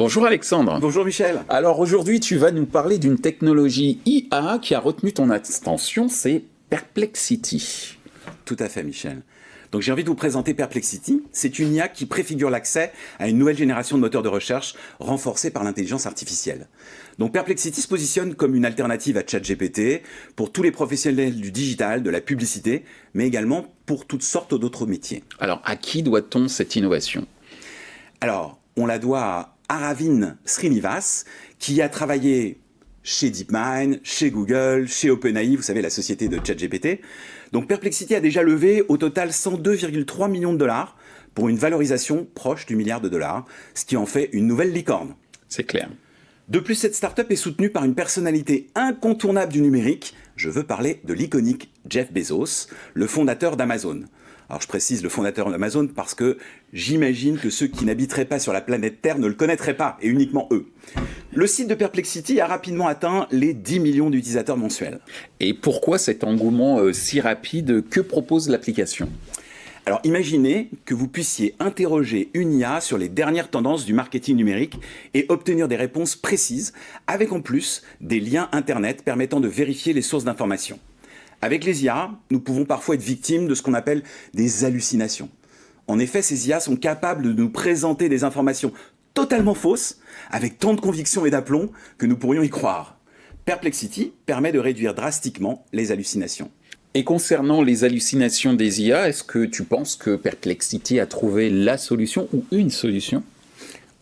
Bonjour Alexandre. Bonjour Michel. Alors aujourd'hui, tu vas nous parler d'une technologie IA qui a retenu ton attention, c'est Perplexity. Tout à fait Michel. Donc j'ai envie de vous présenter Perplexity. C'est une IA qui préfigure l'accès à une nouvelle génération de moteurs de recherche renforcés par l'intelligence artificielle. Donc Perplexity se positionne comme une alternative à ChatGPT pour tous les professionnels du digital, de la publicité, mais également pour toutes sortes d'autres métiers. Alors à qui doit-on cette innovation ? Alors, on la doit à Aravind Srinivas, qui a travaillé chez DeepMind, chez Google, chez OpenAI, vous savez, la société de ChatGPT. Donc Perplexity a déjà levé au total 102,3 millions de dollars pour une valorisation proche du milliard de dollars, ce qui en fait une nouvelle licorne. C'est clair. De plus, cette start-up est soutenue par une personnalité incontournable du numérique. Je veux parler de l'iconique Jeff Bezos, le fondateur d'Amazon. Alors je précise le fondateur d'Amazon parce que j'imagine que ceux qui n'habiteraient pas sur la planète Terre ne le connaîtraient pas, et uniquement eux. Le site de Perplexity a rapidement atteint les 10 millions d'utilisateurs mensuels. Et pourquoi cet engouement si rapide ? Que propose l'application ? Alors imaginez que vous puissiez interroger une IA sur les dernières tendances du marketing numérique et obtenir des réponses précises, avec en plus des liens Internet permettant de vérifier les sources d'informations. Avec les IA, nous pouvons parfois être victimes de ce qu'on appelle des hallucinations. En effet, ces IA sont capables de nous présenter des informations totalement fausses, avec tant de conviction et d'aplomb que nous pourrions y croire. Perplexity permet de réduire drastiquement les hallucinations. Et concernant les hallucinations des IA, est-ce que tu penses que Perplexity a trouvé la solution ou une solution ?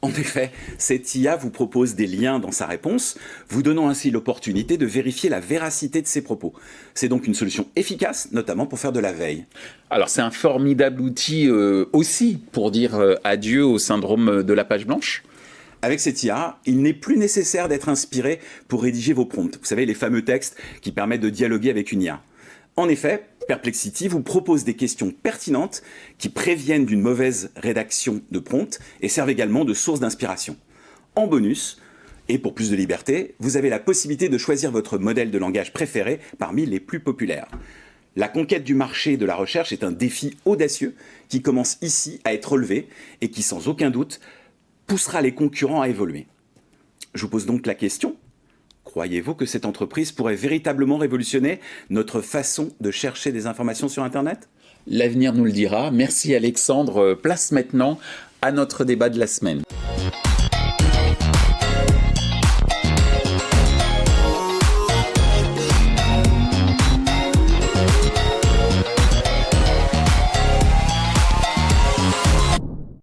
En effet, cette IA vous propose des liens dans sa réponse, vous donnant ainsi l'opportunité de vérifier la véracité de ses propos. C'est donc une solution efficace, notamment pour faire de la veille. Alors c'est un formidable outil aussi pour dire adieu au syndrome de la page blanche ? Avec cette IA, il n'est plus nécessaire d'être inspiré pour rédiger vos prompts. Vous savez, les fameux textes qui permettent de dialoguer avec une IA. En effet, Perplexity vous propose des questions pertinentes qui préviennent d'une mauvaise rédaction de prompt et servent également de source d'inspiration. En bonus, et pour plus de liberté, vous avez la possibilité de choisir votre modèle de langage préféré parmi les plus populaires. La conquête du marché de la recherche est un défi audacieux qui commence ici à être relevé et qui, sans aucun doute, poussera les concurrents à évoluer. Je vous pose donc la question. Croyez-vous que cette entreprise pourrait véritablement révolutionner notre façon de chercher des informations sur Internet ? L'avenir nous le dira. Merci Alexandre. Place maintenant à notre débat de la semaine.